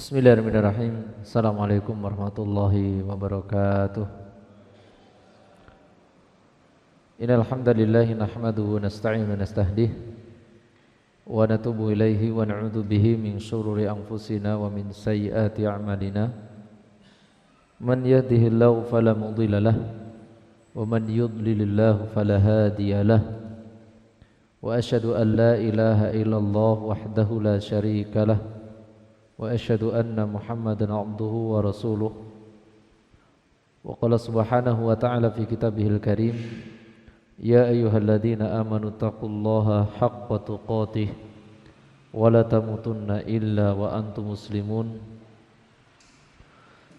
Bismillahirrahmanirrahim. Assalamualaikum warahmatullahi wabarakatuh. Innal hamdalillah nahmaduhu wa nasta'inu wa nastahdih wa natubu ilaihi wa na'udzu bihi min shururi anfusina wa min sayyiati a'malina. Man yahdihillahu fala mudilla lahu wa man yudlilillahu fala hadiya lahu. Wa asyhadu an la ilaha illallah wahdahu la syarika lahu wa asyhadu anna Muhammadan abduhu wa rasuluh. Wa qala subhanahu wa ta'ala fi kitabihil karim, ya ayyuhalladzina amanu taqullaha haqqa tuqatih wa la tamutunna illa wa antum muslimun.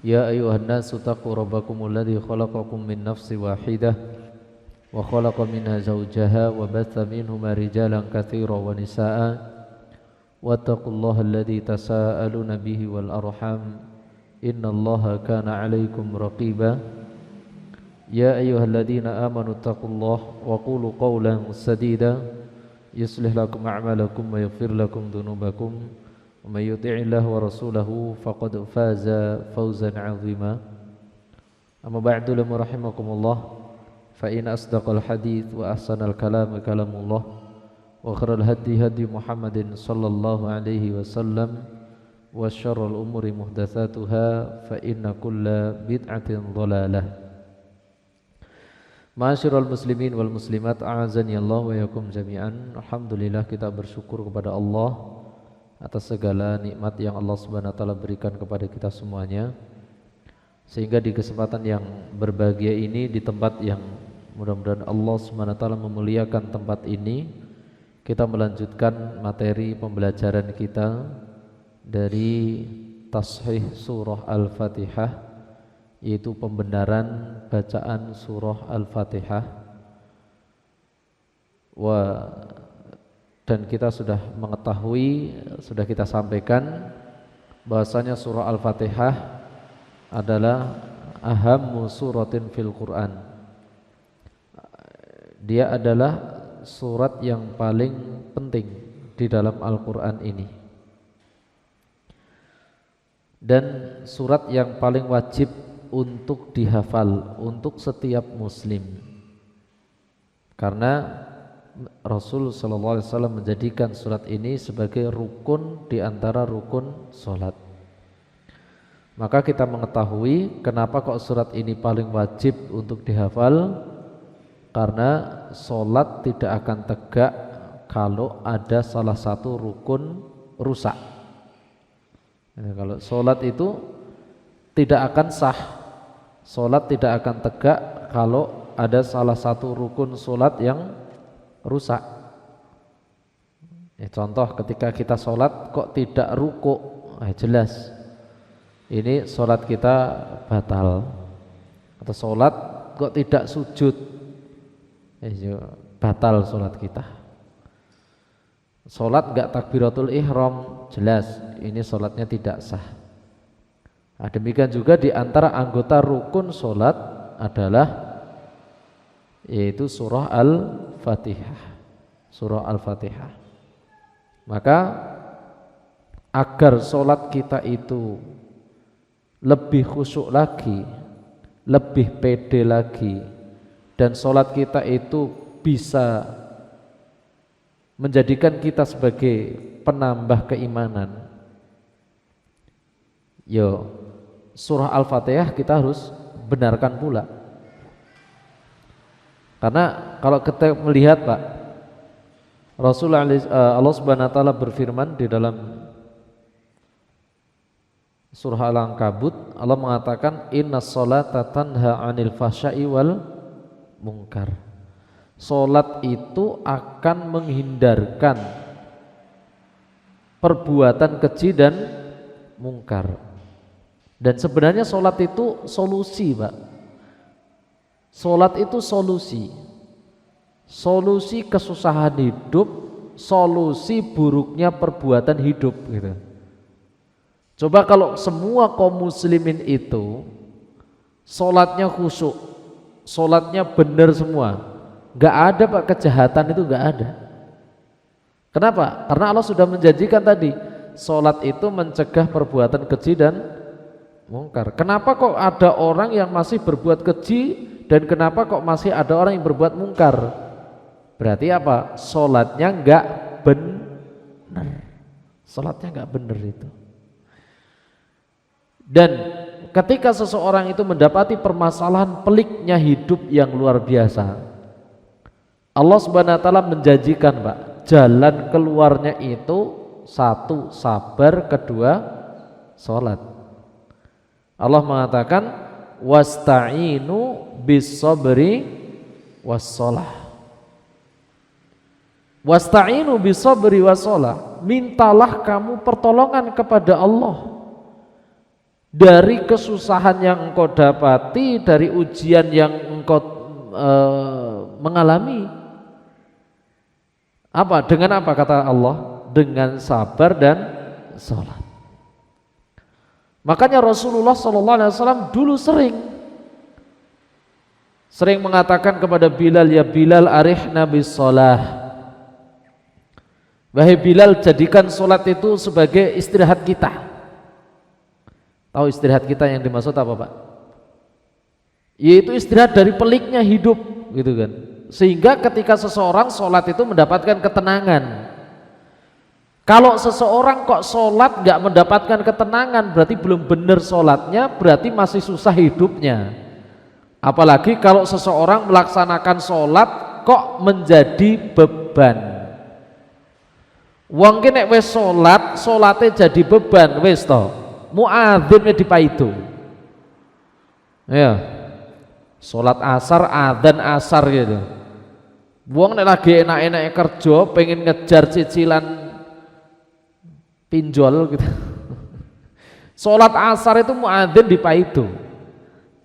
Ya ayyuhan nasu taqu rabbakumul ladzi khalaqakum min nafsin wahidah wa khalaqa minha zawjaha wa batha minhuma rijalan katsiran wa nisaa'a wattaqullaha alladzi tasaaluna bihi wal arham innallaha kana 'alaikum raqiba. Ya ayyuhalladzina amanu taqullaha wa qulu qawlan sadida yuslih lakum a'malakum wa yaghfir lakum dhunubakum wa may yuti'illaha wa rasulahu faqad faza fawzan 'azima. Amma ba'du, rahimakumullah, fa in asdaqal hadits wa ahsanal kalam kalamullah wa khairal hadi hadi Muhammadin sallallahu alaihi wasallam wa syarrul umuri muhdatsatuha fa inna kulla bid'atin dhalalah. Ma'asyiral muslimin wal muslimat, a'azani Allah wa yakum jami'an. Alhamdulillah, kita bersyukur kepada Allah atas segala nikmat yang Allah Subhanahu wa taala berikan kepada kita semuanya, sehingga di kesempatan yang berbahagia ini, di tempat yang mudah-mudahan Allah Subhanahu wa taala memuliakan tempat ini, kita melanjutkan materi pembelajaran kita dari tashih surah Al-Fatihah, yaitu pembenaran bacaan surah Al-Fatihah. Dan kita sudah mengetahui, sudah kita sampaikan bahwasanya surah Al-Fatihah adalah ahammu suratin fil Quran. Dia adalah surat yang paling penting di dalam Al-Quran ini, dan surat yang paling wajib untuk dihafal untuk setiap muslim, karena Rasul sallallahu alaihi wasallam menjadikan surat ini sebagai rukun di antara rukun salat. Maka kita mengetahui kenapa kok surat ini paling wajib untuk dihafal, karena solat tidak akan tegak kalau ada salah satu rukun rusak. Kalau solat itu tidak akan sah, solat tidak akan tegak kalau ada salah satu rukun solat yang rusak. Contoh, ketika kita solat kok tidak ruku', jelas ini solat kita batal. Atau solat kok tidak sujud, batal solat kita. Solat enggak takbiratul ihram, jelas ini solatnya tidak sah. Demikian juga di antara anggota rukun solat adalah yaitu surah Al-Fatihah. Surah Al-Fatihah. Maka agar solat kita itu lebih khusyuk lagi, lebih pede lagi, dan solat kita itu bisa menjadikan kita sebagai penambah keimanan, surah Al-Fatihah kita harus benarkan pula. Karena kalau kita melihat, Pak, Rasulullah Allah Subhanahu wa taala berfirman di dalam surah Al-Ankabut, Allah mengatakan innas sholata tanha 'anil fahsya'i wal mungkar. Solat itu akan menghindarkan perbuatan keji dan mungkar. Dan sebenarnya solat itu solusi, Pak. Solat itu solusi. Solusi kesusahan hidup, solusi buruknya perbuatan hidup gitu. Coba kalau semua kaum muslimin itu solatnya khusyuk, solatnya benar semua, nggak ada, Pak, kejahatan itu nggak ada. Kenapa? Karena Allah sudah menjanjikan tadi, sholat itu mencegah perbuatan keji dan mungkar. Kenapa kok ada orang yang masih berbuat keji dan kenapa kok masih ada orang yang berbuat mungkar? Berarti apa? Sholatnya enggak benar. Sholatnya enggak benar itu. Dan ketika seseorang itu mendapati permasalahan peliknya hidup yang luar biasa, Allah Subhanahu wa taala menjanjikan, Pak, jalan keluarnya itu satu sabar, kedua sholat. Allah mengatakan wasta'inu bis-sabri was-shalah. Wasta'inu bis-sabri was-shalah. Mintalah kamu pertolongan kepada Allah dari kesusahan yang engkau dapati, dari ujian yang engkau mengalami. Apa? Dengan apa kata Allah? Dengan sabar dan sholat. Makanya Rasulullah SAW dulu sering mengatakan kepada Bilal, ya Bilal arihna bis sholah. Wahai Bilal, jadikan sholat itu sebagai istirahat kita. Tahu istirahat kita yang dimaksud apa, Pak? Yaitu istirahat dari peliknya hidup, gitu kan. Sehingga ketika seseorang sholat itu mendapatkan ketenangan. Kalau seseorang kok sholat nggak mendapatkan ketenangan, berarti belum benar sholatnya, berarti masih susah hidupnya. Apalagi kalau seseorang melaksanakan sholat kok menjadi beban. Wong ki nek wis sholat, sholatnya jadi beban, wis to. Muadzin dipaitu. Ya. Sholat asar, adzan asar gitu. Wong nek lagi enak-enak kerja, pengen ngejar cicilan pinjol gitu. Sholat asar itu muadzin dipaitu.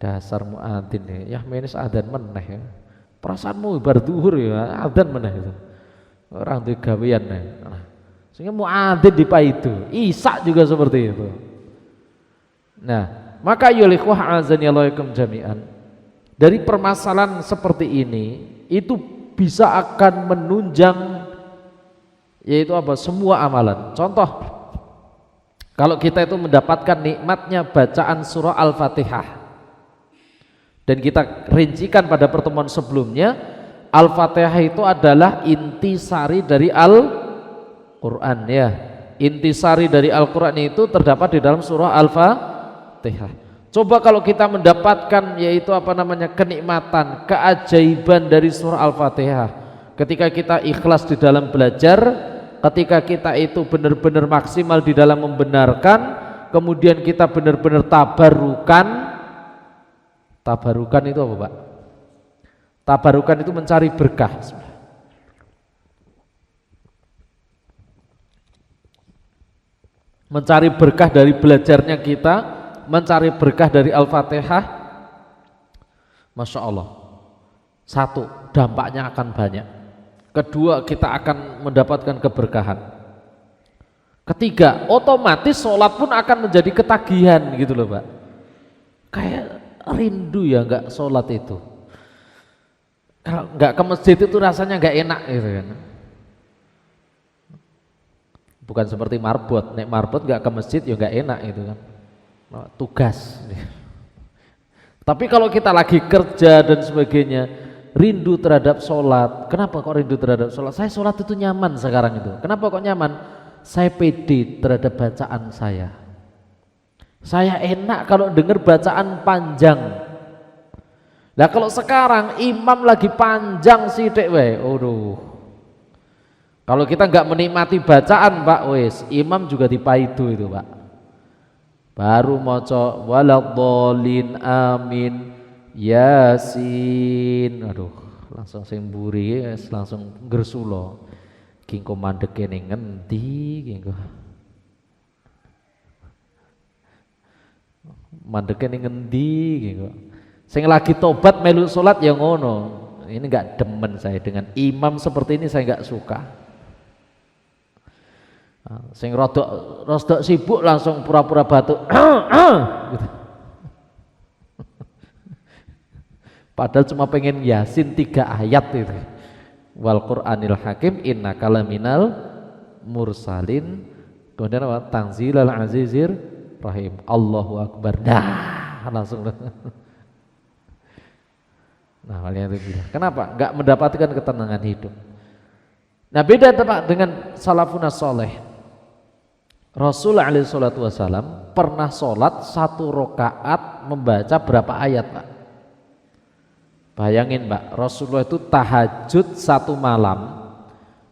Dasar muadzin ya menis adzan meneh ya. Perasaanmu bar zuhur ya, adzan meneh itu. Orang duwe gawean ya. Sehingga muadzin dipaitu. Isya juga seperti itu. Nah, maka yulikhwah azanillahu jami'an. Dari permasalahan seperti ini itu bisa akan menunjang yaitu apa? Semua amalan. Contoh, kalau kita itu mendapatkan nikmatnya bacaan surah Al-Fatihah, dan kita rincikan pada pertemuan sebelumnya, Al-Fatihah itu adalah intisari dari Al-Quran ya. Intisari dari Al-Quran itu terdapat di dalam surah Al-Fatihah. Coba kalau kita mendapatkan yaitu apa namanya kenikmatan, keajaiban dari surah Al-Fatihah, ketika kita ikhlas di dalam belajar, ketika kita itu benar-benar maksimal di dalam membenarkan, kemudian kita benar-benar tabarukan. Tabarukan itu apa, Pak? Tabarukan itu mencari berkah. Mencari berkah dari belajarnya kita, mencari berkah dari Al-Fatihah. Masya Allah. Satu, dampaknya akan banyak. Kedua, kita akan mendapatkan keberkahan. Ketiga, otomatis sholat pun akan menjadi ketagihan gitu loh, Pak. Kayak rindu ya nggak sholat itu. Kalau nggak ke masjid itu rasanya nggak enak gitu kan. Bukan seperti marbot, nek marbot nggak ke masjid ya nggak enak itu kan. Tugas. Tapi kalau kita lagi kerja dan sebagainya, rindu terhadap sholat. Kenapa kok rindu terhadap sholat? Saya sholat itu nyaman sekarang itu. Kenapa kok nyaman? Saya pede terhadap bacaan saya. Saya enak kalau dengar bacaan panjang. Nah kalau sekarang imam lagi panjang sidik we, aduh. Kalau kita nggak menikmati bacaan, Pak, wes imam juga dipaidu itu, Pak. Baru maca waladhdallin amin yasin, aduh langsung sing mburi langsung gersula kingko mandeke ning ngendi kingko mandeke ning ngendi kingko sing lagi tobat melu salat ya ngono. Ini enggak demen saya dengan imam seperti ini, saya enggak suka. Sing rodok sibuk langsung pura-pura batuk gitu. Padahal cuma pengen yasin 3 ayat itu. Wal Qur'anil Hakim innaka laminal mursalin. Kemudian apa? Tanzilal Azizir Rahim. Allahu Akbar. Nah, langsung. Nah, waliyadzubillah. Kenapa? Enggak mendapatkan ketenangan hidup. Nah, beda Pak dengan salafun saleh. Rasul alaihi salatu wasallam pernah sholat 1 rakaat membaca berapa ayat, Pak? Bayangin, Pak, Rasulullah itu tahajud 1 malam.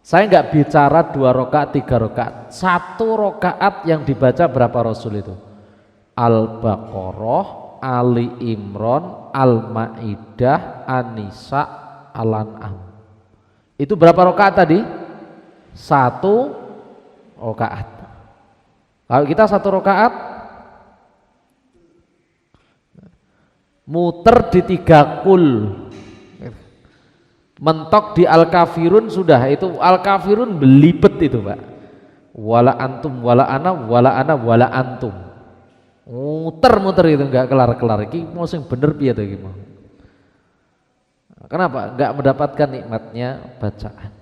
Saya enggak bicara 2 rakaat, 3 rakaat. 1 rakaat yang dibaca berapa Rasul itu? Al-Baqarah, Ali Imran, Al-Maidah, An-Nisa, Al-An'am. Itu berapa rakaat tadi? 1 rakaat. Kalau kita 1 rakaat muter di 3 kul. Mentok di Al-Kafirun sudah, itu Al-Kafirun belibet itu, Pak. Wala antum wala ana wala antum. Muter-muter itu enggak kelar-kelar. Iki mau sing bener piye to iki mau. Kenapa? Enggak mendapatkan nikmatnya bacaan.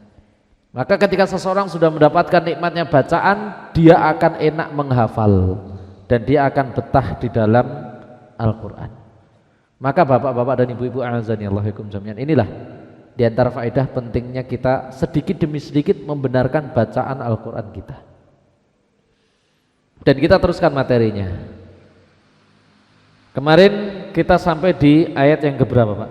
Maka ketika seseorang sudah mendapatkan nikmatnya bacaan, dia akan enak menghafal dan dia akan betah di dalam Al-Qur'an. Maka bapak-bapak dan ibu-ibu a'azani Allahu yakum jami'an, inilah di antara faedah pentingnya kita sedikit demi sedikit membenarkan bacaan Al-Qur'an kita. Dan kita teruskan materinya. Kemarin kita sampai di ayat yang keberapa, Pak?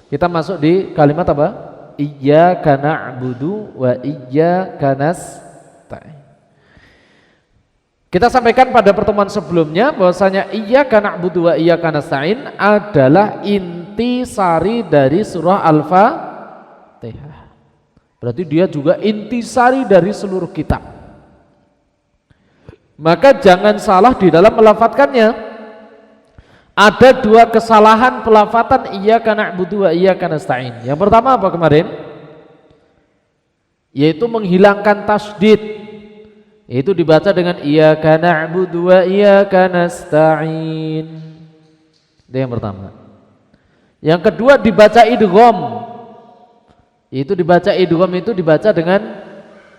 Kita masuk di kalimat apa? Iyyaka na'budu wa iyyaka nasta'in. Kita sampaikan pada pertemuan sebelumnya bahwasanya iyyaka na'budu wa iyyaka nasta'in adalah inti sari dari surah Al-Fatihah. Berarti dia juga inti sari dari seluruh kitab. Maka jangan salah di dalam melafadzkannya. Ada 2 kesalahan pelafatan iyyaka na'budu wa iyyaka nasta'in. Yang pertama apa kemarin? Yaitu menghilangkan tasydid. Itu dibaca dengan iyyaka na'budu wa iyyaka nasta'in. Itu yang pertama. Yang kedua dibaca idgham. Itu dibaca idgham itu dibaca dengan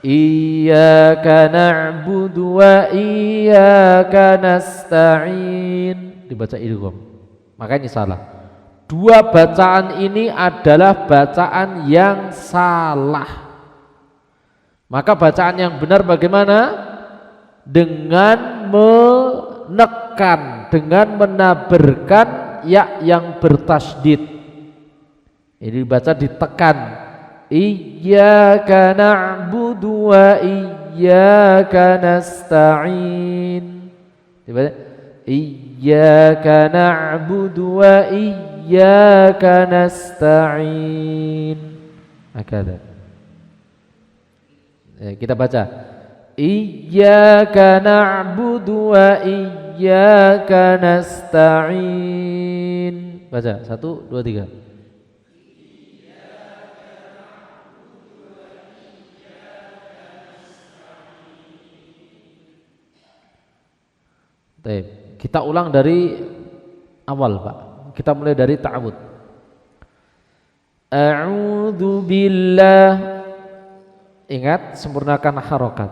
iyyaka na'budu wa iyyaka nasta'in. Dibaca idgham. Makanya salah. 2 bacaan ini adalah bacaan yang salah. Maka bacaan yang benar bagaimana? Dengan menekan, dengan menaberkan ya yang bertasydid. Ini dibaca ditekan. Iyyaka na'budu wa iyyaka nasta'in. Dibaca iyyaka na'budu wa iyyaka nasta'in. Hakadha. Kita baca iyyaka na'budu wa iyyaka nasta'in. Baca 1 2 3. Baik, kita ulang dari awal, Pak. Kita mulai dari ta'awud. A'udzu billah. Ingat, sempurnakan harokat.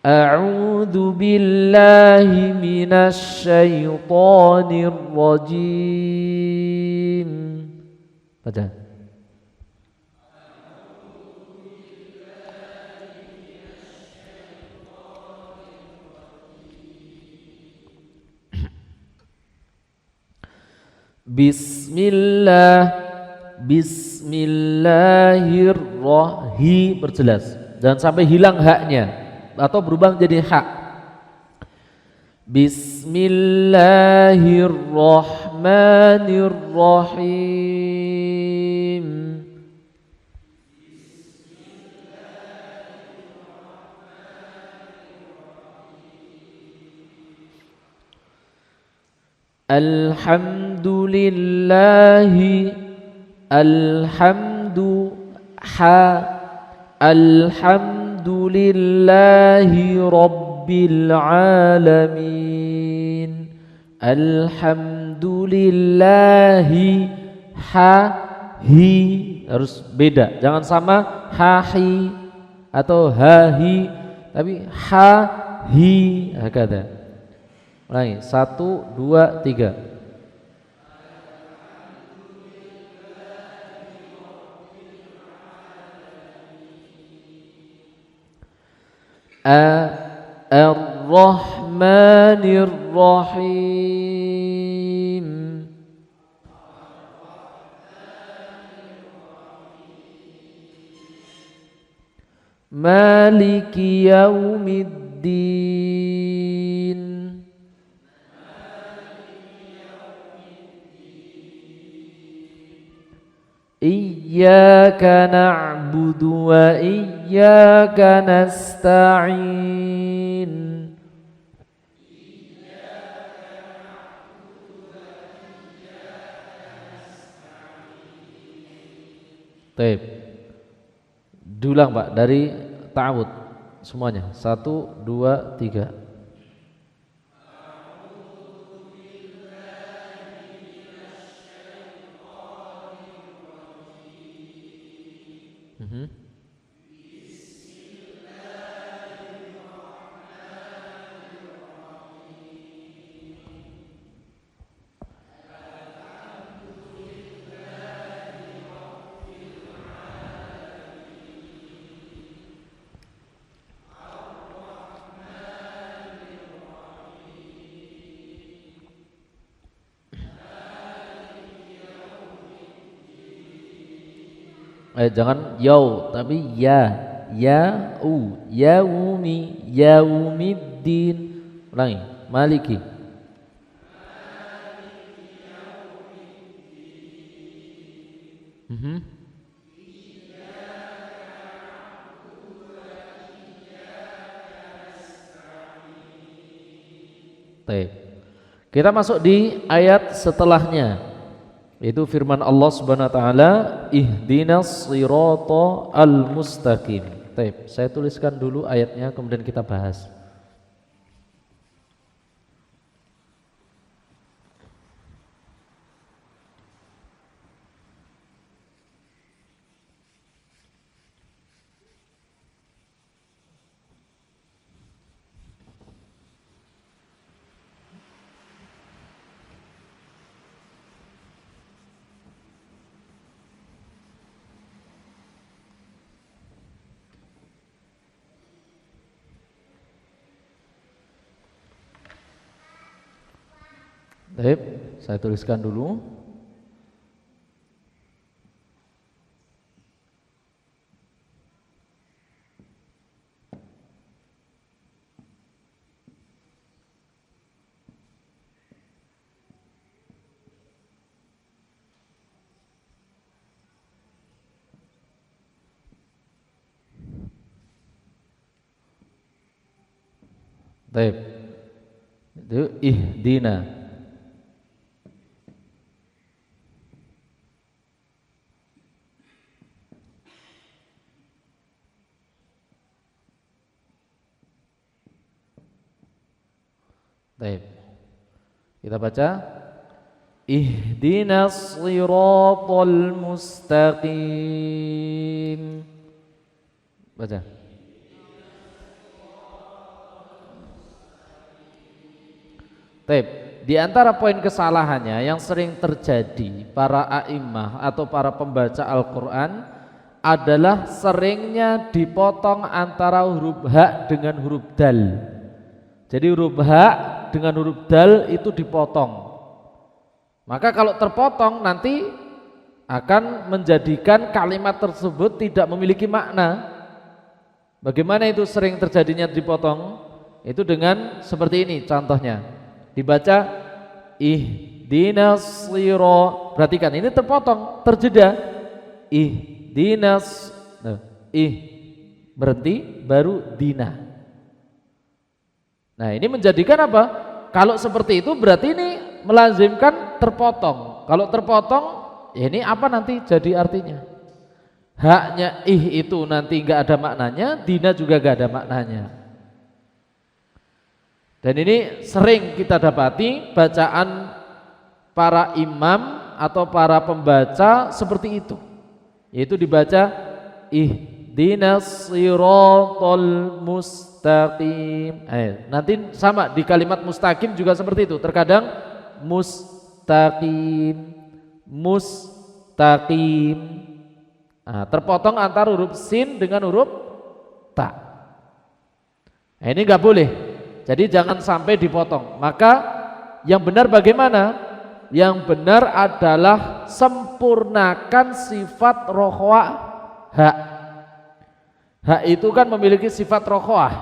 A'udzu billahi minasy syaithanir rajim. Baca. Bismillah. Bismillahirrahmanirrahim. Berjelas, jangan sampai hilang haknya atau berubah menjadi hak. Bismillahirrahmanirrahim. Alhamdulillahi alhamdulillahi rabbil alamin. Alhamdulillahi ha hi harus beda, jangan sama ha hi atau ha hi, tapi ha hi hakada. Ulangi 1 2 3. Ar-Rahmanir Rahim. Maliki Yaumiddin. Iyyaka na'budu wa iyyaka nasta'in. Baik. Diulang Pak dari ta'awud semuanya. 1 2 3. Jangan yau tapi ya u yaumi yaumiddin. Ulangi maliki. Baik. Kita masuk di ayat setelahnya, itu firman Allah Subhanahu wa taala, ihdinas shiratal mustaqim. Baik, saya tuliskan dulu ayatnya kemudian kita bahas. Baik, saya tuliskan dulu. Baik. Itu ihdina. Baik. Kita baca ihdinas shiratal mustaqim. Baca. Baik. Di antara poin kesalahannya yang sering terjadi para a'immah atau para pembaca Al-Qur'an adalah seringnya dipotong antara huruf ha dengan huruf dal. Jadi huruf ha dengan huruf dal itu dipotong. Maka kalau terpotong nanti akan menjadikan kalimat tersebut tidak memiliki makna. Bagaimana itu sering terjadinya dipotong? Itu dengan seperti ini contohnya. Dibaca ihdinas shira. Perhatikan ini terpotong, terjeda. Ihdinas berhenti baru dina. Nah, ini menjadikan apa? Kalau seperti itu berarti ini melazimkan terpotong. Kalau terpotong, ya ini apa nanti jadi artinya? Haknya itu nanti enggak ada maknanya, dina juga enggak ada maknanya. Dan ini sering kita dapati bacaan para imam atau para pembaca seperti itu, yaitu dibaca ihdinas siratal mustaqim. Nanti sama di kalimat mustaqim juga seperti itu, terkadang mustaqim, mustaqim. Terpotong antara huruf sin dengan huruf ta. Ini nggak boleh. Jadi jangan sampai dipotong. Maka yang benar bagaimana? Yang benar adalah sempurnakan sifat rokhwa ha. Ha itu kan memiliki sifat rokhwah.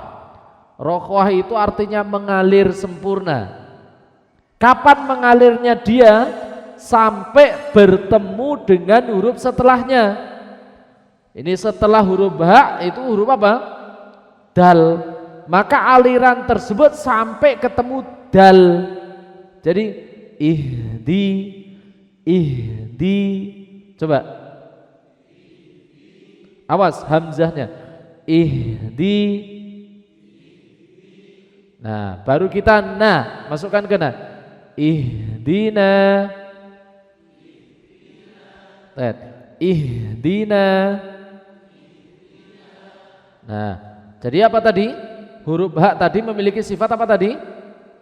Rokhwah itu artinya mengalir sempurna. Kapan mengalirnya dia? Sampai bertemu dengan huruf setelahnya. Ini setelah huruf ha itu huruf apa? Dal. Maka aliran tersebut sampai ketemu dal. Jadi ihdi, coba awas hamzahnya, ihdi. Nah baru kita masukkan ke ihdina, ihdina. Nah, jadi apa tadi? Huruf ha tadi memiliki sifat apa tadi?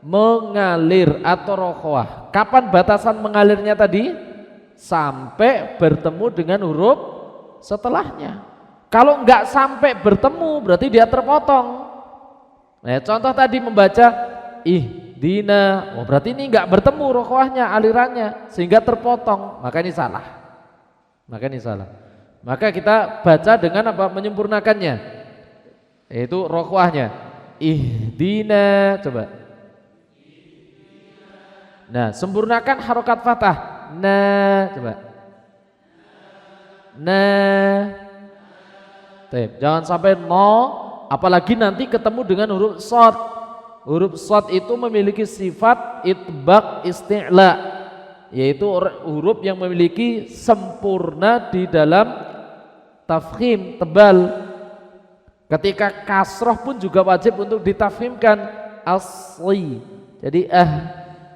Mengalir atau rokhwah. Kapan batasan mengalirnya tadi? Sampai bertemu dengan huruf setelahnya. Kalau enggak sampai bertemu berarti dia terpotong. Nah, contoh tadi membaca ihdina, berarti ini enggak bertemu rokhwahnya, alirannya, sehingga terpotong. Maka ini salah. Maka kita baca dengan apa? Menyempurnakannya. Yaitu rokhwahnya ihdina, coba. Nah, sempurnakan harokat fathah. Coba. Jangan sampai no, apalagi nanti ketemu dengan huruf shad. Huruf shad itu memiliki sifat itbaq isti'la, yaitu huruf yang memiliki sempurna di dalam tafkhim, tebal. Ketika kasroh pun juga wajib untuk ditafkhimkan, asli. Jadi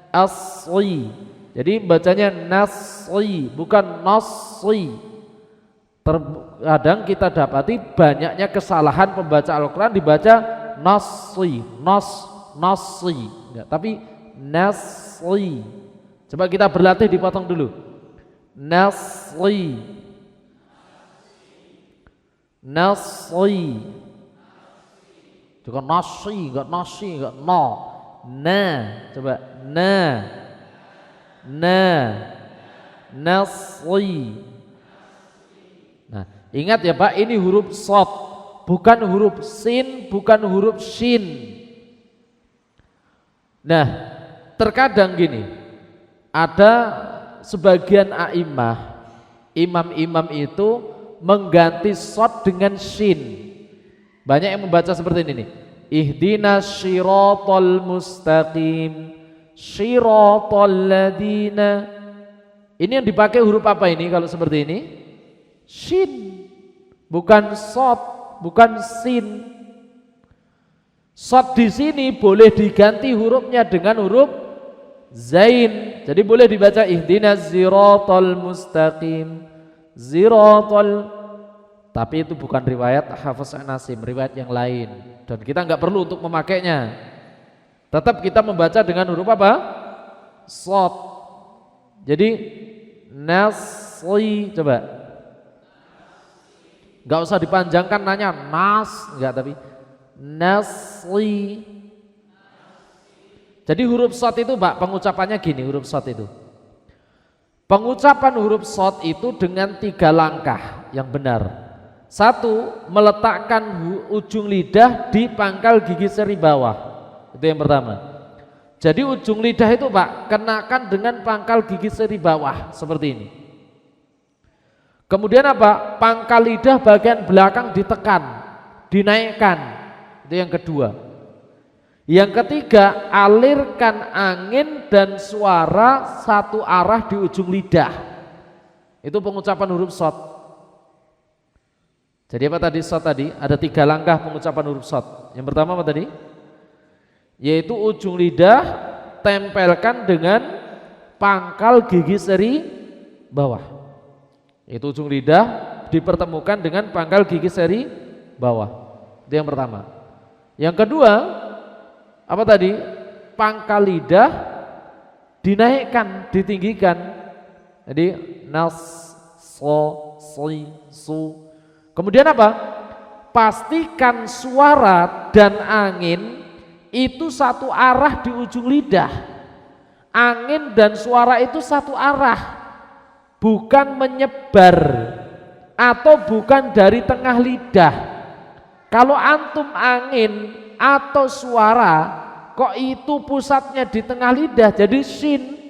asli. Jadi bacanya nasli, bukan nasli. Terkadang kita dapati banyaknya kesalahan pembaca Al-Quran dibaca nasli, nasli, tapi nasli. Coba kita berlatih, dipotong dulu. Nasli, juga nasi, enggak no. Coba nasli. Nah, ingat ya Pak, ini huruf shad, bukan huruf sin, bukan huruf shin. Nah, terkadang gini, ada sebagian a'immah, imam-imam itu mengganti shad dengan shin. Banyak yang membaca seperti ini nih. Ihdinas siratal mustaqim, siratal ladina. Ini yang dipakai huruf apa ini kalau seperti ini? Shin, bukan shad, bukan sin. Shad di sini boleh diganti hurufnya dengan huruf zain. Jadi boleh dibaca ihdinas siratal mustaqim, siratal. Tapi itu bukan riwayat Hafiz An-Nasim, riwayat yang lain, dan kita nggak perlu untuk memakainya. Tetap kita membaca dengan huruf apa? Shad. Jadi nasli, coba. Nggak usah dipanjangkan nanya nas, nggak, tapi nasli. Jadi huruf shad itu Pak, pengucapannya gini, huruf shad itu. Pengucapan huruf shad itu dengan 3 langkah yang benar. 1, meletakkan ujung lidah di pangkal gigi seri bawah. Itu yang pertama. Jadi ujung lidah itu Pak, kenakan dengan pangkal gigi seri bawah seperti ini. Kemudian apa? Pangkal lidah bagian belakang ditekan, dinaikkan. Itu yang kedua. Yang ketiga, alirkan angin dan suara satu arah di ujung lidah. Itu pengucapan huruf shad. Jadi apa tadi shad tadi? Ada 3 langkah pengucapan huruf shad. Yang pertama apa tadi? Yaitu ujung lidah tempelkan dengan pangkal gigi seri bawah. Itu ujung lidah dipertemukan dengan pangkal gigi seri bawah. Itu yang pertama. Yang kedua, apa tadi? Pangkal lidah dinaikkan, ditinggikan. Jadi nas, so, si, su. Kemudian apa? Pastikan suara dan angin itu satu arah di ujung lidah. Angin dan suara itu satu arah, bukan menyebar atau bukan dari tengah lidah. Kalau antum angin atau suara kok itu pusatnya di tengah lidah, jadi shin.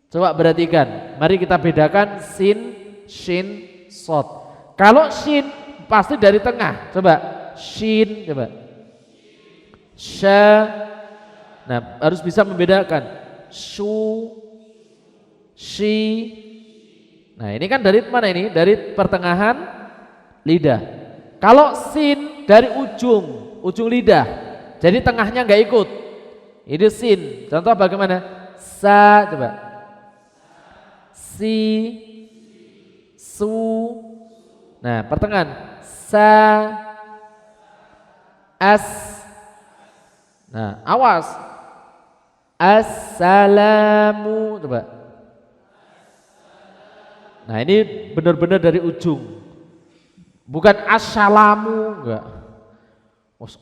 Coba perhatikan, mari kita bedakan sin, shin, sod. Kalau shin pasti dari tengah, coba shin, coba sha. Nah, harus bisa membedakan shu, shi. Nah, ini kan dari mana ini? Dari pertengahan lidah. Kalau sin dari ujung lidah, jadi tengahnya nggak ikut. Ini sin. Contoh bagaimana? Sa, coba si, su. Nah, pertengahan sa, as. Nah, awas. Assalamu, coba. Nah, ini benar-benar dari ujung. Bukan assalamu, enggak.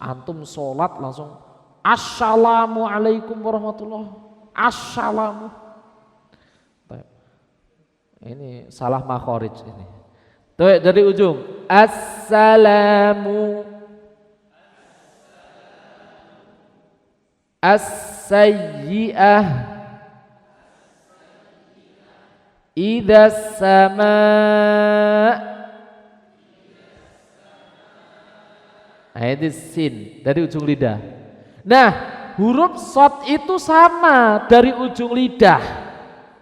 Antum sholat langsung assalamualaikum warahmatullahi. Assalamu. Ini salah makhraj ini. Tuh dari ujung. Assalamu. As-sayyi'ah idza sama'. Itu sin dari ujung lidah. Nah, huruf shad itu sama dari ujung lidah.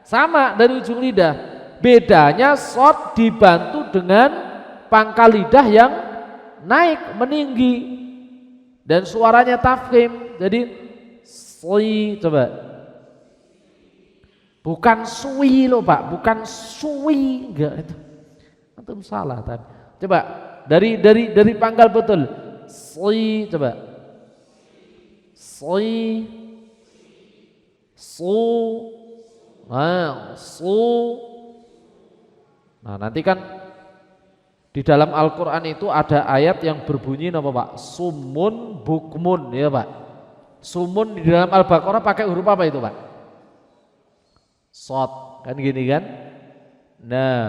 Sama dari ujung lidah. Bedanya shad dibantu dengan pangkal lidah yang naik, meninggi. Dan suaranya tafkhim. Jadi sui, coba. Bukan sui loh Pak, bukan sui, enggak itu. Antum salah tadi. Coba dari pangkal betul. Sui, coba. Sui, su, nah, su. Nah, nanti kan di dalam Al-Quran itu ada ayat yang berbunyi apa Pak? Sumun bukmun, ya Pak. Sumun di dalam Al-Baqarah pakai huruf apa itu Pak? Shad, kan gini kan? Nah,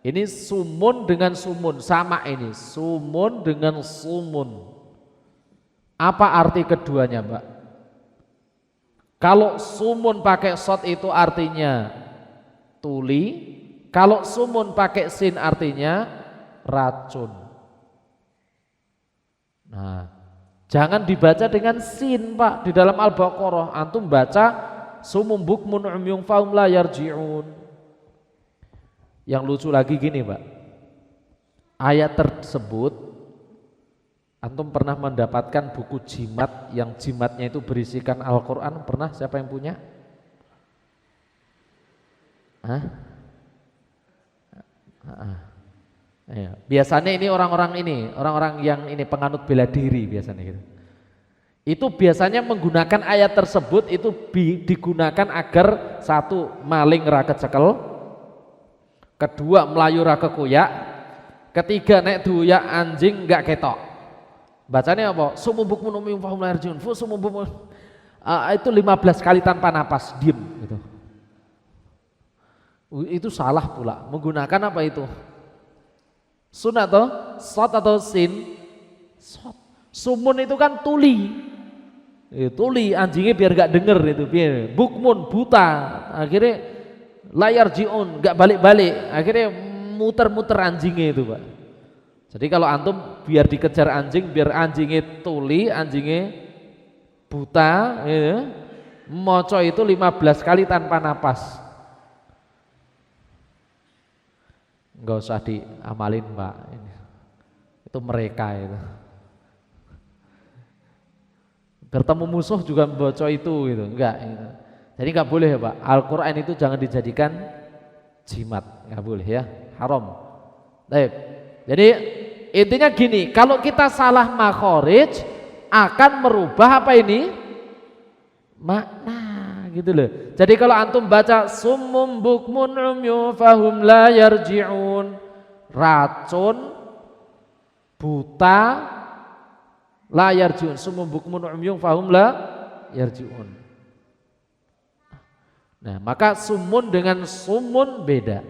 ini sumun dengan sumun sama ini, sumun dengan sumun. Apa arti keduanya, Mbak? Kalau sumun pakai shad itu artinya tuli, kalau sumun pakai sin artinya racun. Nah, jangan dibaca dengan sin, Pak. Di dalam Al-Baqarah antum baca sumum bukmun umyun fahum la yarji'un. Yang lucu lagi gini Pak, ayat tersebut antum pernah mendapatkan buku jimat yang jimatnya itu berisikan Al-Quran? Pernah? Siapa yang punya? Ya. Biasanya ini orang-orang yang ini penganut bela diri biasanya gitu. Itu biasanya menggunakan ayat tersebut itu digunakan agar satu, maling ra kecekel, kedua melayu ra kekuyak, ketiga nek duyak anjing enggak ketok. Bacanya apa? Sumubuk munumim fahum la yarjun. Itu 15 kali tanpa napas, diam gitu. Itu salah pula. Menggunakan apa itu? Sun atau shad atau sin? Shad. Sumun itu kan tuli. Tuli anjingnya biar gak denger itu, biar bukmun buta, akhirnya layar jiun gak balik-balik, akhirnya muter-muter anjingnya itu Pak. Jadi kalau antum biar dikejar anjing, biar anjingnya tuli, anjingnya buta, ya, moco itu 15 kali tanpa napas. Enggak usah diamalin Pak, itu mereka itu. Bertemu musuh juga membaca itu gitu, enggak gitu. Jadi enggak boleh ya Pak, Al-Quran itu jangan dijadikan jimat, nggak boleh ya, haram. Baik. Jadi intinya gini, kalau kita salah makhraj akan merubah apa ini? Makna gitu loh. Jadi kalau antum baca summum bukmun umyun fahum la yarji'un, racun, buta, la yarji'un, summum bukmun umyun fahum la yarji'un. Nah, maka sumun dengan sumun beda.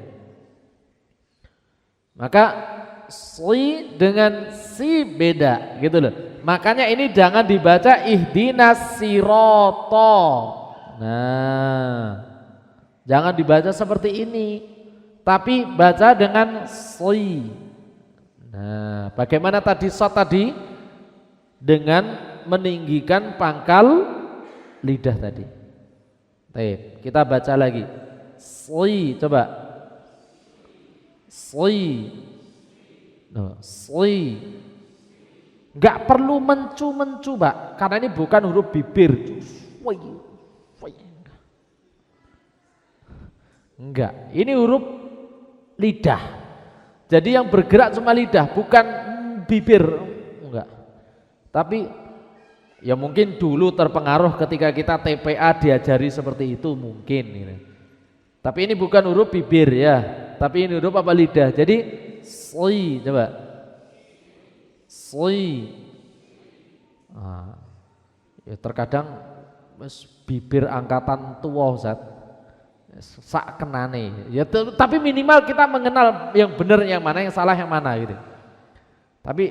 Maka si dengan si beda gitu loh. Makanya ini jangan dibaca ihdinas sirata. Nah, jangan dibaca seperti ini, tapi baca dengan si. Nah, bagaimana tadi shot tadi? Dengan meninggikan pangkal lidah tadi. Baik, kita baca lagi. Si, coba. Si. No, si. Enggak perlu mencu-mencu, Pak, karena ini bukan huruf bibir. Enggak, ini huruf lidah. Jadi yang bergerak cuma lidah, bukan bibir. Enggak. Tapi ya mungkin dulu terpengaruh ketika kita TPA diajari seperti itu mungkin gitu. Tapi ini bukan huruf bibir ya, tapi ini huruf apa lidah. Jadi si, coba si. Nah, ya terkadang bibir angkatan tua Ustaz, sak kenane. Ya tapi minimal kita mengenal yang benar yang mana, yang salah yang mana gitu. Tapi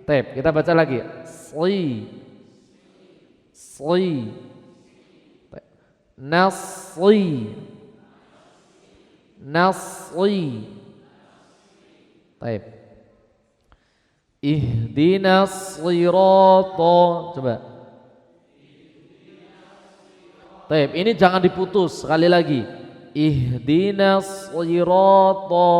kita baca lagi. Si. Si. Nasi. Nasi. Taib. Ihdinas sirata. Coba. Taib, ini jangan diputus, sekali lagi. Ihdinas sirata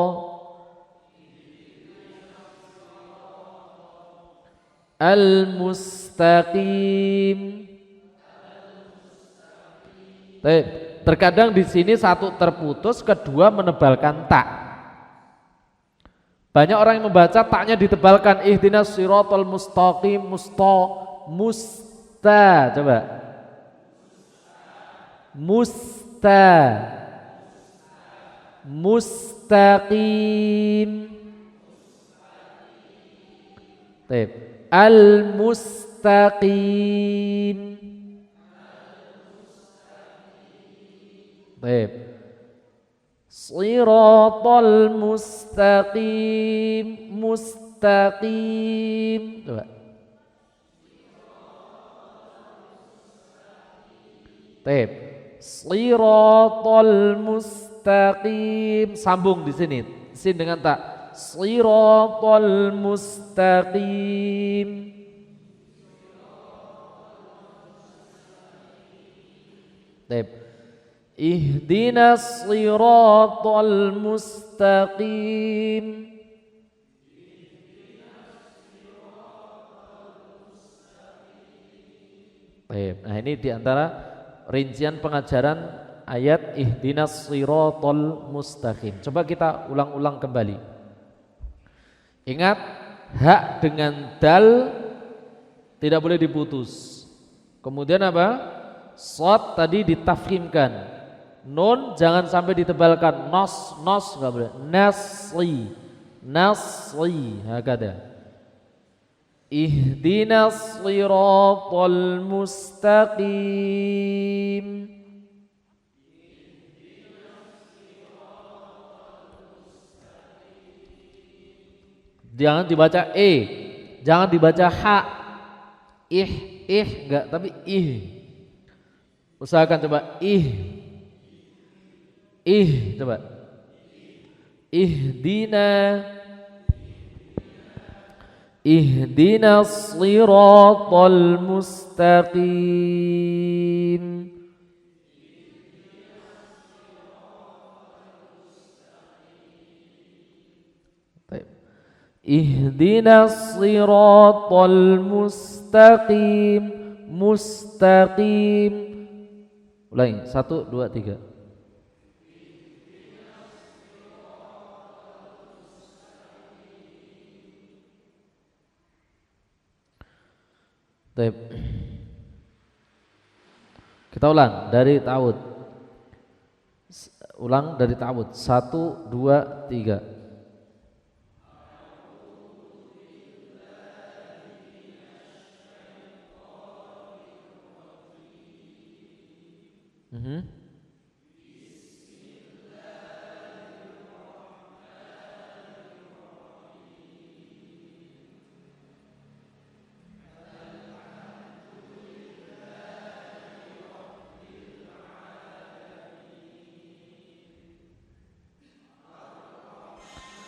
al-mustaqim. Terkadang di sini satu terputus, kedua menebalkan tak. Banyak orang yang membaca taknya ditebalkan. Ihdinas siratal mustaqim, musta, coba. Mustaqim. Al-mustaqim. Siratal mustaqim. Mustaqim. Coba. Siratal mustaqim. Sambung di sini. Sin dengan tak. Siratal mustaqim. Ihdinas siratal mustaqim. Nah, ini diantara rincian pengajaran ayat ihdinas siratal mustaqim. Coba kita ulang-ulang kembali. Ingat, hak dengan dal tidak boleh diputus. Kemudian apa? Shad tadi ditafkhimkan. Nun jangan sampai ditebalkan. Nos enggak boleh. Nasri hakada. Ihdinas siratal mustaqim. Jangan dibaca jangan dibaca ha. Enggak, tapi Usahakan coba coba. Ihdinas siratal mustaqim. Ihdinas siratal mustaqim. Mustaqim. Ulangi, 1, 2, 3. Baik. Kita ulang dari ta'awud. Ulang dari ta'awud. 1, 2, 3.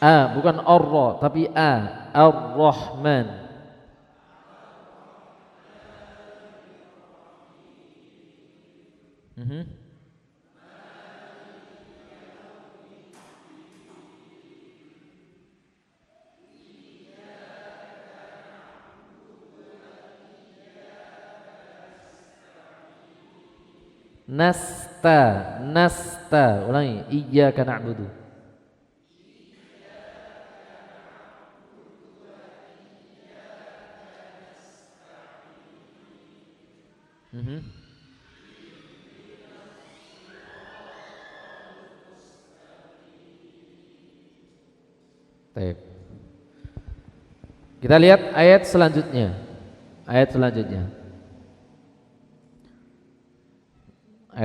A, bukan ar-ra, tapi A, Ar-Rahman. Nasta, ulangi, iyyaka na'budu. Baik. Kita lihat ayat selanjutnya. Ayat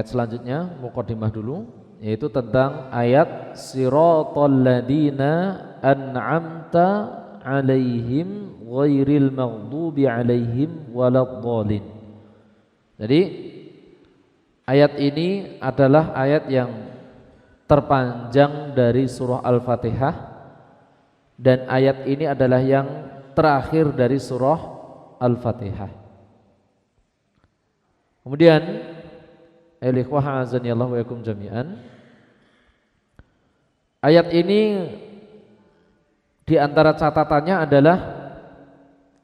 selanjutnya muqaddimah dulu, yaitu tentang ayat siratal ladzina an'amta 'alaihim ghairil maghdubi 'alaihim waladdallin. Jadi ayat ini adalah ayat yang terpanjang dari surah Al-Fatihah, dan ayat ini adalah yang terakhir dari surah Al-Fatihah. Kemudian ikhwah azanillahu wa yakum jami'an, ayat ini di antara catatannya adalah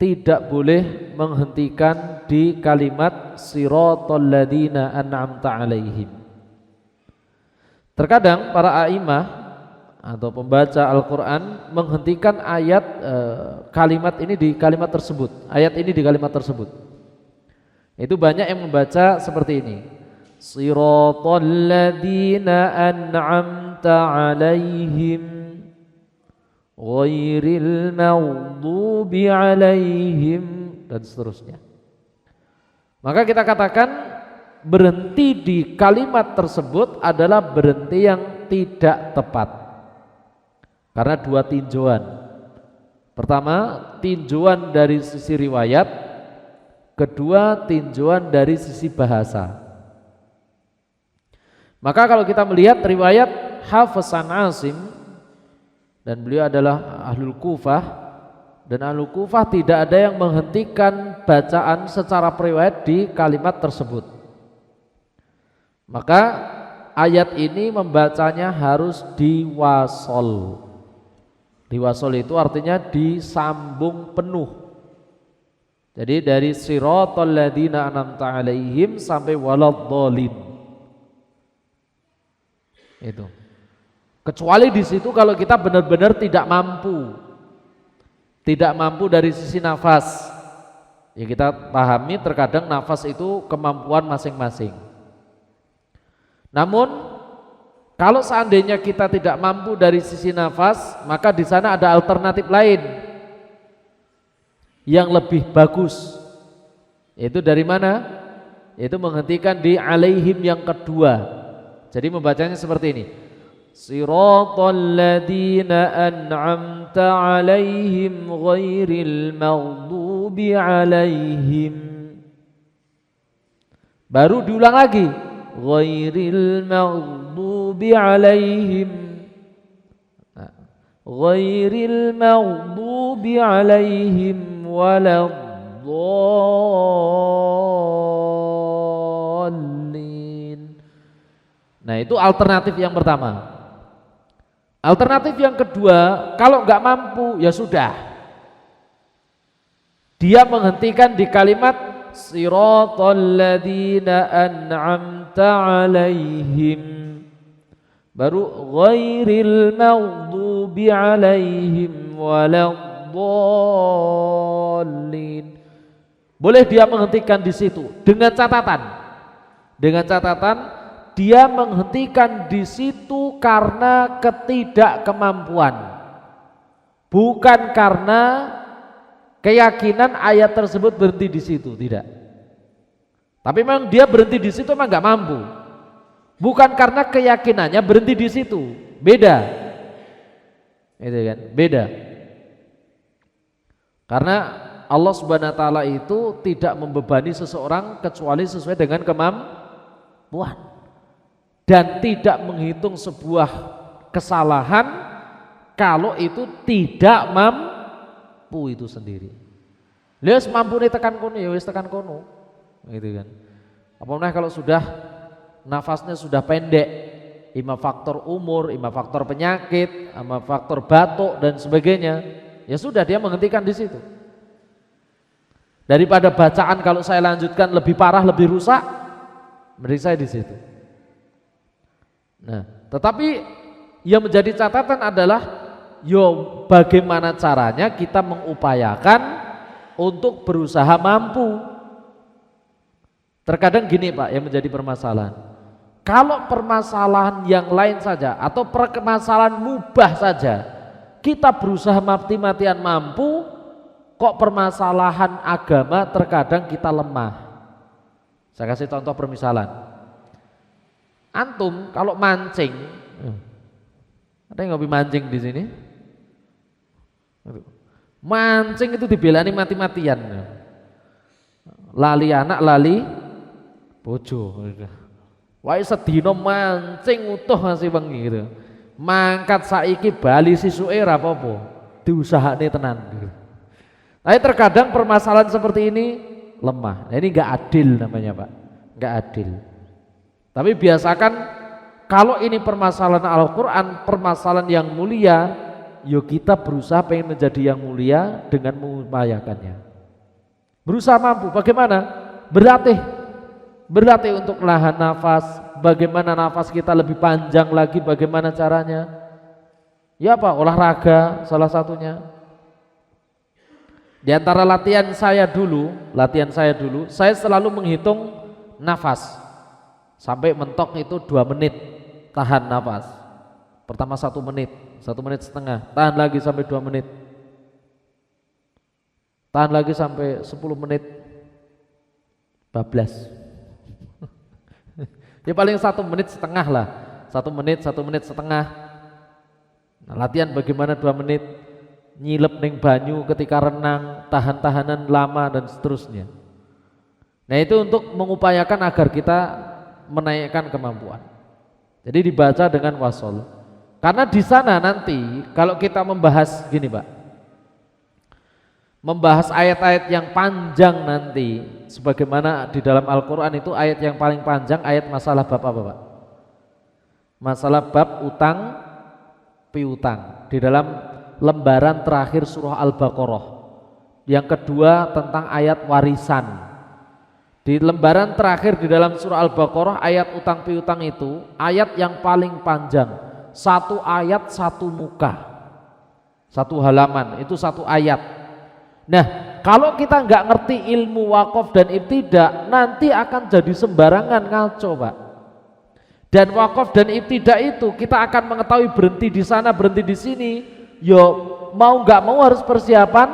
tidak boleh menghentikan di kalimat siratal ladzina an'amta 'alaihim. Terkadang para a'imah atau pembaca Al-Qur'an menghentikan ayat kalimat ini di kalimat tersebut, ayat ini di kalimat tersebut. Itu banyak yang membaca seperti ini. Siratal ladzina an'amta 'alaihim ghairil maghdubi 'alaihim, dan seterusnya. Maka kita katakan berhenti di kalimat tersebut adalah berhenti yang tidak tepat, karena dua tinjauan. Pertama, tinjauan dari sisi riwayat, kedua tinjauan dari sisi bahasa. Maka kalau kita melihat riwayat Hafiz an Asim, dan beliau adalah Ahlul Kufah, dan Ahlul Kufah tidak ada yang menghentikan bacaan secara periwayat di kalimat tersebut. Maka ayat ini membacanya harus diwasol. Diwasol itu artinya disambung penuh. Jadi dari siratal ladzina an'amta 'alaihim sampai waladdallin. Itu. Kecuali di situ kalau kita benar-benar tidak mampu dari sisi nafas. Ya kita pahami terkadang nafas itu kemampuan masing-masing. Namun kalau seandainya kita tidak mampu dari sisi nafas, maka di sana ada alternatif lain yang lebih bagus. Yaitu dari mana? Yaitu menghentikan di 'alaihim yang kedua. Jadi membacanya seperti ini. Siratal ladzina an'amta 'alaihim ghairil maghdubi 'alaihim. Baru diulang lagi. Ghairil maghdubi 'alaihim. Ghairil maghdubi 'alaihim waladdallin. Nah, itu alternatif yang pertama. Alternatif yang kedua, kalau nggak mampu ya sudah, dia menghentikan di kalimat siratal ladzina an'amta 'alaihim, baru ghairil maghdubi 'alaihim waladdallin. Boleh dia menghentikan di situ dengan catatan dia menghentikan di situ karena ketidakmampuan, bukan karena keyakinan ayat tersebut berhenti di situ, tidak. Tapi memang dia berhenti di situ memang nggak mampu, bukan karena keyakinannya berhenti di situ, beda. Itu kan, beda. Karena Allah Subhanahu wa taala itu tidak membebani seseorang kecuali sesuai dengan kemampuan dan tidak menghitung sebuah kesalahan kalau itu tidak mampu itu sendiri. Lihat mampu nih tekan kono ya wis tekan kono. Gitu kan. Apalagi kalau sudah nafasnya sudah pendek, ima faktor umur, ima faktor penyakit, ima faktor batuk dan sebagainya, ya sudah dia menghentikan di situ. Daripada bacaan kalau saya lanjutkan lebih parah, lebih rusak, mending saya di situ. Nah, tetapi yang menjadi catatan adalah bagaimana caranya kita mengupayakan untuk berusaha mampu. Terkadang gini Pak yang menjadi permasalahan. Kalau permasalahan yang lain saja atau permasalahan mubah saja kita berusaha mati-matian mampu, kok permasalahan agama terkadang kita lemah. Saya kasih contoh permisalan. Antum kalau mancing, ada yang ngopi mancing di sini? Mancing itu dibelani mati-matian. Lali anak, lali bojo. Wah sedino mancing utuh ngasih wengi gitu. Mangkat saiki bali sisuke ra apa-apa, diusahane tenan gitu. Tapi terkadang permasalahan seperti ini lemah. Nah, ini enggak adil namanya Pak, enggak adil. Tapi biasakan kalau ini permasalahan Al-Quran, permasalahan yang mulia, yuk kita berusaha pengen menjadi yang mulia dengan mengupayakannya. Berusaha mampu, bagaimana? Berlatih untuk nahan nafas, bagaimana nafas kita lebih panjang lagi, bagaimana caranya? Ya apa? Olahraga salah satunya. Di antara latihan saya dulu, saya selalu menghitung nafas sampai mentok itu 2 menit, tahan nafas. Pertama 1 menit, 1 menit setengah, tahan lagi sampai 2 menit, tahan lagi sampai 10 menit, bablas. Ya paling 1 menit setengah lah, 1 menit setengah. Nah, latihan bagaimana 2 menit, nyilep ning banyu ketika renang, tahan-tahanan lama dan seterusnya. Nah itu untuk mengupayakan agar kita menaikkan kemampuan. Jadi dibaca dengan wasol. Karena di sana nanti kalau kita membahas gini Pak, membahas ayat-ayat yang panjang nanti, sebagaimana di dalam Al-Quran itu ayat yang paling panjang ayat masalah bab apa Pak? Masalah bab utang piutang di dalam lembaran terakhir surah Al-Baqarah. Yang kedua tentang ayat warisan. Di lembaran terakhir di dalam surah Al-Baqarah ayat utang piutang itu ayat yang paling panjang. 1 ayat 1 muka, 1 halaman itu 1 ayat. Nah kalau kita nggak ngerti ilmu wakaf dan ibtidak, nanti akan jadi sembarangan ngaco Pak. Dan wakaf dan ibtidak itu kita akan mengetahui berhenti di sana, berhenti di sini. Mau nggak mau harus persiapan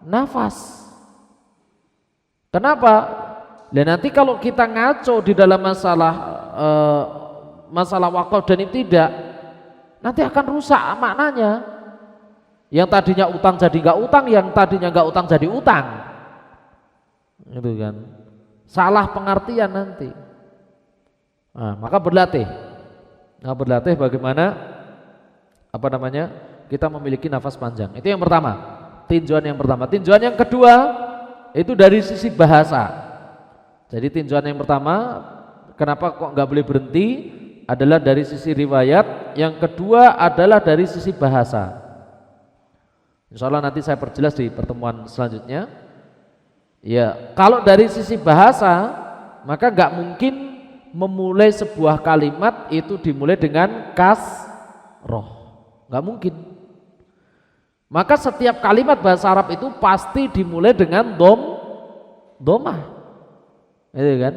nafas. Kenapa? Dan nanti kalau kita ngaco di dalam masalah wakaf dan ibtidak, nanti akan rusak maknanya. Yang tadinya utang jadi nggak utang, yang tadinya nggak utang jadi utang, gitu kan? Salah pengertian nanti. Nah, maka berlatih bagaimana kita memiliki nafas panjang. Itu yang pertama, tinjauan yang pertama. Tinjauan yang kedua itu dari sisi bahasa. Jadi tinjauan yang pertama, kenapa kok nggak boleh berhenti, adalah dari sisi riwayat. Yang kedua adalah dari sisi bahasa. Insya Allah nanti saya perjelas di pertemuan selanjutnya. Ya, kalau dari sisi bahasa, maka nggak mungkin memulai sebuah kalimat itu dimulai dengan kasroh, nggak mungkin. Maka setiap kalimat bahasa Arab itu pasti dimulai dengan domah, itu kan.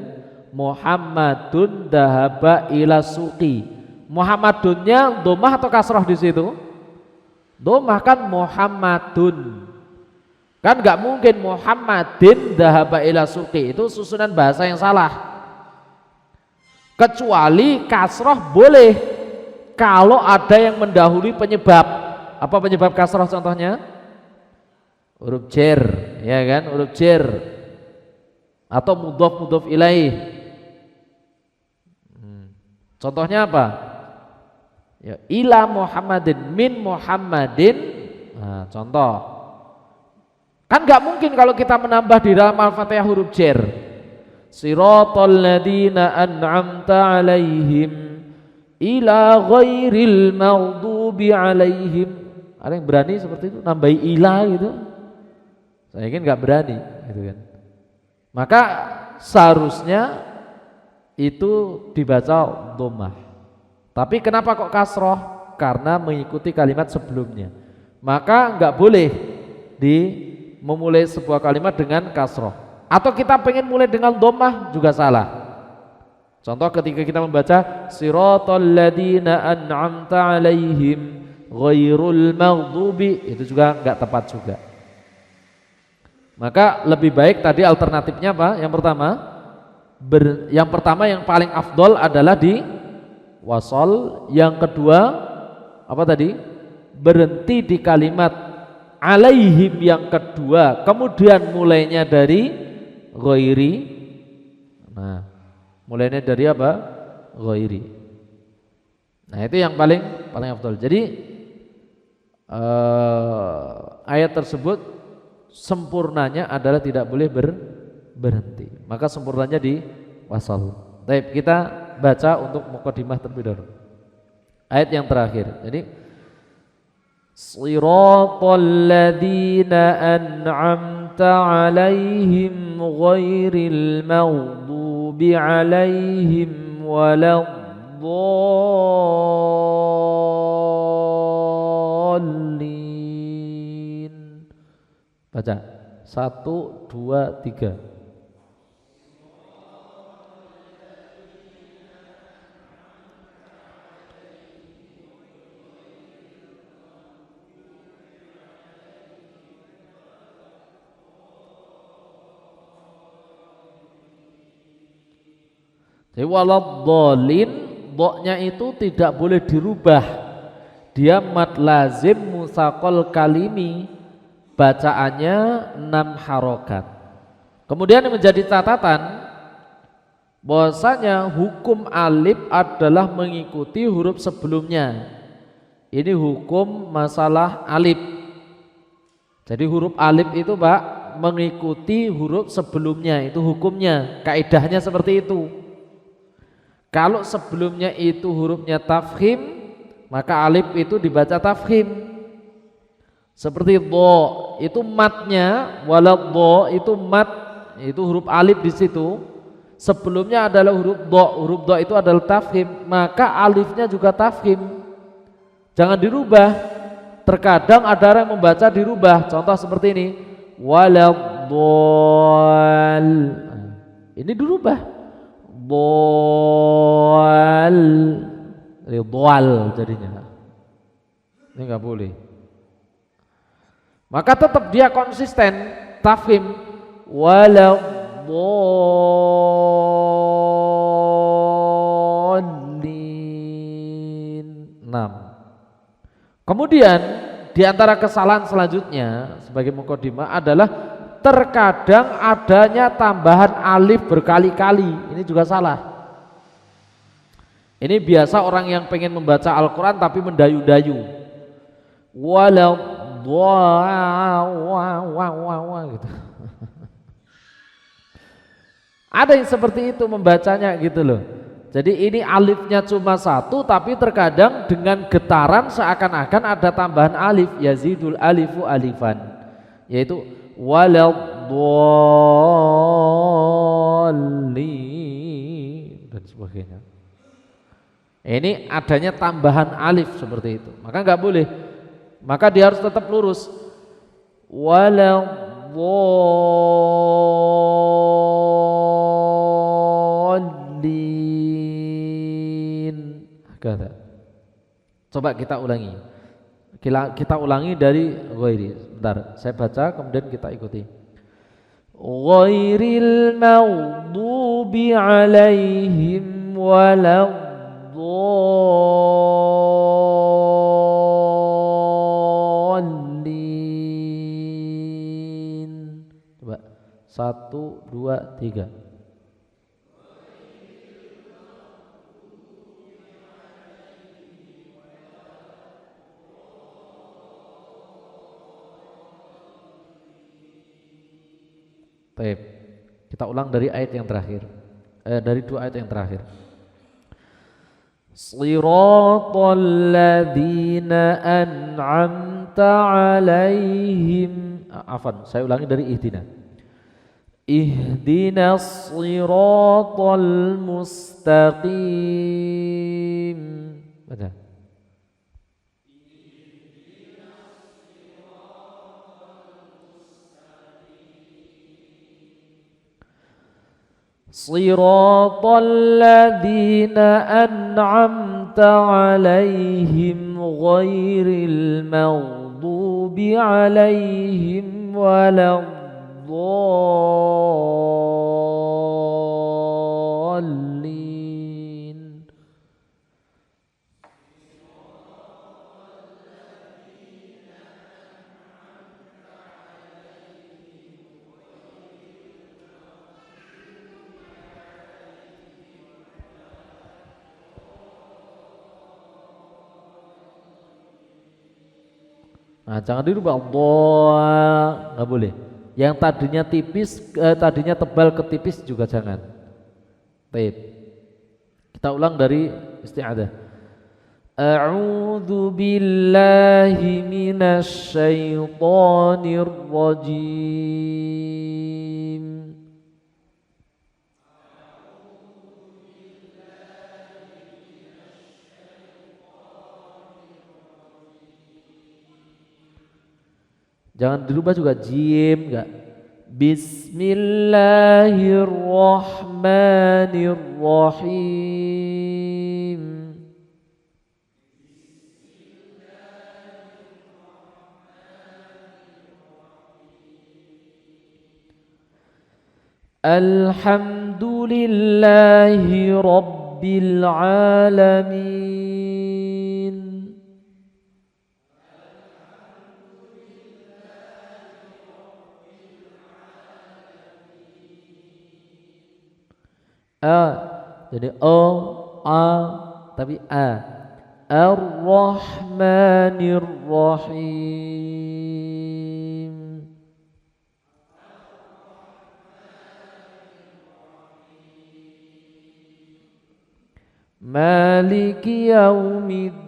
Muhammadun dhahaba ila suqi. Muhammadunnya domah atau kasroh di situ? Domah kan Muhammadun. Kan nggak mungkin Muhammadin dhahaba ila suqi, itu susunan bahasa yang salah. Kecuali kasroh boleh kalau ada yang mendahului penyebab. Apa penyebab kasroh contohnya? Huruf jer, ya kan, huruf jer atau mudhof ilaih. Contohnya apa? Ya, ila Muhammadin, min Muhammadin. Nah, contoh. Kan nggak mungkin kalau kita menambah di dalam Al-Fatihah huruf jer. Siratal ladzina an'amta 'alaihim ila ghairil maghdubi 'alaihim. Ada yang berani seperti itu nambahi ila gitu? Saya yakin nggak berani, gitu kan. Maka seharusnya itu dibaca dhammah. Tapi kenapa kok kasroh? Karena mengikuti kalimat sebelumnya. Maka nggak boleh memulai sebuah kalimat dengan kasroh. Atau kita pengen mulai dengan dhammah juga salah. Contoh ketika kita membaca siratal ladzina an'amta 'alaihim ghairul maghdubi, itu juga nggak tepat juga. Maka lebih baik tadi alternatifnya apa? Yang pertama yang paling afdol adalah di wasol. Yang kedua apa tadi? Berhenti di kalimat alaihim yang kedua, kemudian mulainya dari ghairi. Nah, mulainya dari apa? Ghairi. Nah, itu yang paling afdol. Jadi ayat tersebut sempurnanya adalah tidak boleh berhenti. Maka sempurnanya di wasal. Baik, kita baca untuk muqaddimah terlebih dahulu. Ayat yang terakhir. Jadi Siratal ladzina an'amta 'alaihim ghairil maghdubi 'alaihim waladdallin. Baca 1, 2, 3. Jadi waladdallin, dha-nya itu tidak boleh dirubah. Dia mad lazim mutsaqal kalimi, bacaannya 6 harokat. Kemudian yang menjadi catatan bahwasanya hukum alif adalah mengikuti huruf sebelumnya. Ini hukum masalah alif. Jadi huruf alif itu Pak mengikuti huruf sebelumnya, itu hukumnya, kaidahnya seperti itu. Kalau sebelumnya itu hurufnya tafkhim, maka alif itu dibaca tafkhim. Seperti dha itu matnya, waladh itu mat, itu huruf alif di situ. Sebelumnya adalah huruf dha itu adalah tafkhim, maka alifnya juga tafkhim. Jangan dirubah. Terkadang ada orang yang membaca dirubah. Contoh seperti ini, waladhdall. Ini dirubah. Dhal jadinya. Ini enggak boleh. Maka tetap dia konsisten tafkhim waladdallin. 6. Kemudian di antara kesalahan selanjutnya sebagai muqaddimah adalah terkadang adanya tambahan alif berkali-kali. Ini juga salah. Ini biasa orang yang pengen membaca Al-Quran tapi mendayu-dayu. Gitu. Ada yang seperti itu membacanya gitu loh. Jadi ini alifnya cuma 1 tapi terkadang dengan getaran seakan-akan ada tambahan alif, yazidul alifu alifan, yaitu waladdallin dan sebagainya. Ini adanya tambahan alif seperti itu, maka nggak boleh. Maka dia harus tetap lurus. Waladdallin. Coba kita ulangi. Kita ulangi dari ghairi. Bentar, saya baca kemudian kita ikuti. Ghairil maghdubi alaihim waladdallin. Coba 1, 2, 3. Baik, kita ulang dari ayat yang terakhir, dari 2 ayat yang terakhir. Shiratal ladzina an'amta 'alaihim. Saya ulangi dari ihdina. Ihdinas shiratal mustaqim. Baca. Shiratal ladzina an'amta 'alaihim ghairil maghdubi 'alaihim waladdallin. Nah, jangan dirubah Allah, nggak boleh. Yang tadinya tipis, tadinya tebal ke tipis juga jangan. Baik. Kita ulang dari isti'adzah. A'udzu billahi minasy syaithanir rajim. Jangan dirubah juga jim, enggak. Bismillahirrahmanirrahim. Alhamdulillahi rabbil alamin. Jadi tapi Ar-Rahmanir Rahim. Maliki yaumiddin.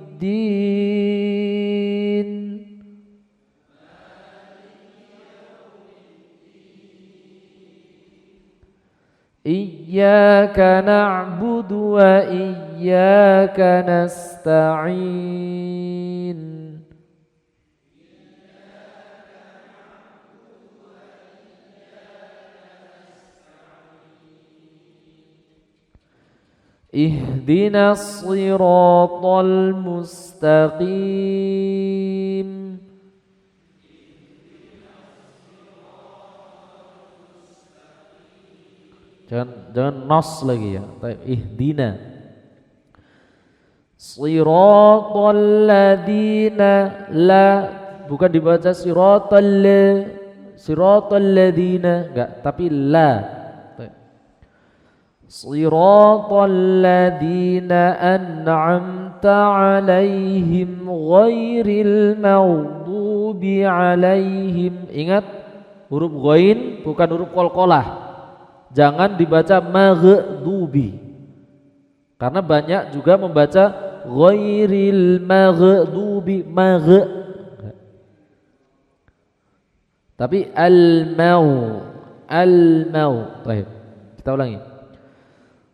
Iyyaka na'budu wa iyyaka nasta'in. Ihdinas shiratal mustaqim. Jangan nas lagi ya. Ihdina shiratal ladzina, la bukan dibaca shiratal ladzina, enggak, tapi la. Shiratal ladzina an'amta 'alaihim ghairil maghdubi 'alaihim. Ingat, huruf ghain bukan huruf qalqalah. Jangan dibaca maghdubi, karena banyak juga membaca ghairil maghdubi, tapi al-mau. Baik, kita ulangi.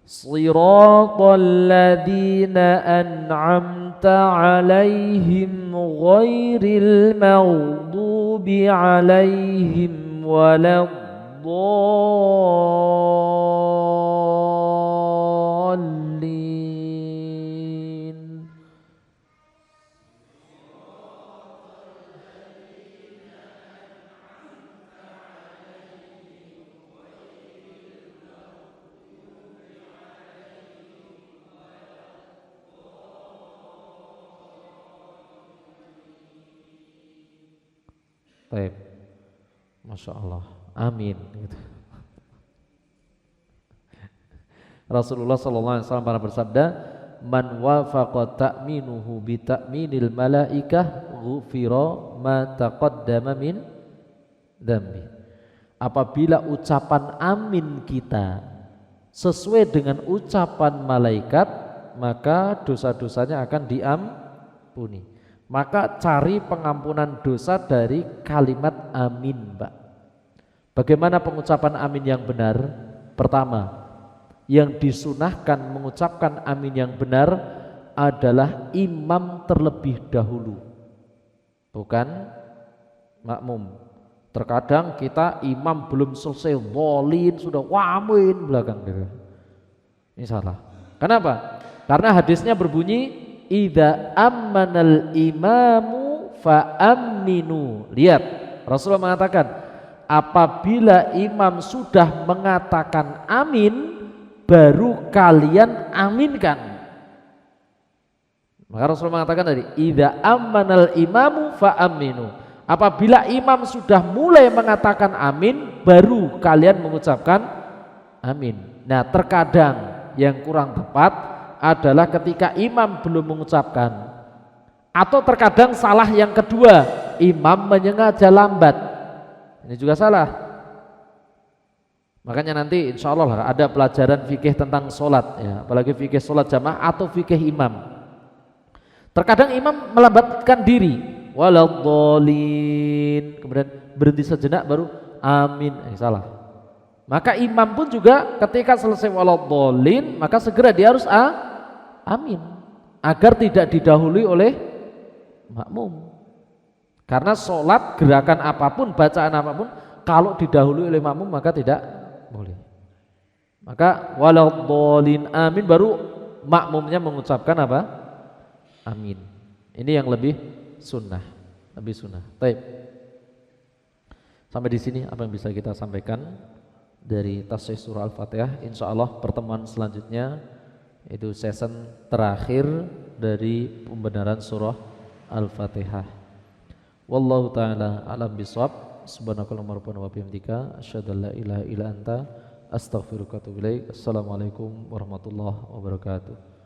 Shiratal ladzina an'amta 'alaihim ghairil maghdubi 'alaihim waladdallin. Baik. Masya Allah. Amin. Gitu. Rasulullah SAW pernah bersabda, man wafaqa ta'minuhu bi ta'minil malaikah ghufira ma taqaddama min dambi. Apabila ucapan amin kita sesuai dengan ucapan malaikat, maka dosa-dosanya akan diampuni. Maka cari pengampunan dosa dari kalimat amin, Pak. Bagaimana pengucapan amin yang benar? Pertama, yang disunahkan mengucapkan amin yang benar adalah imam terlebih dahulu, bukan makmum. Terkadang kita imam belum selesai bolin sudah wamin belakang gitu. Ini salah. Kenapa? Karena hadisnya berbunyi idza ammanal imamu fa aminu. Lihat, Rasulullah mengatakan apabila imam sudah mengatakan amin, baru kalian aminkan. Maka Rasulullah mengatakan tadi, idza ammanal imamu fa aminu. Apabila imam sudah mulai mengatakan amin, baru kalian mengucapkan amin. Nah, terkadang yang kurang tepat adalah ketika imam belum mengucapkan, atau terkadang salah yang kedua, imam menyengaja lambat. Ini juga salah. Makanya nanti insya Allah ada pelajaran fikih tentang sholat ya, apalagi fikih sholat jamaah atau fikih imam. Terkadang imam melambatkan diri, waladhdallin, kemudian berhenti sejenak baru amin, salah. Maka imam pun juga ketika selesai waladhdallin maka segera dia harus amin, agar tidak didahului oleh makmum. Karena sholat gerakan apapun, bacaan apapun, kalau didahului oleh makmum maka tidak boleh. Maka waladhdallin amin, baru makmumnya mengucapkan apa? Amin. Ini yang lebih sunnah, lebih sunnah. Baik. Sampai di sini apa yang bisa kita sampaikan dari tafsir surah Al-Fatihah. Insyaallah pertemuan selanjutnya itu season terakhir dari pembenaran surah Al-Fatihah. Wallahu taala alam bisawab. Subhanakallahumma rabbana wa bihamdika asyhadu an la ilaha illa anta astaghfiruka wa atubu ilaik. Assalamualaikum warahmatullahi wabarakatuh.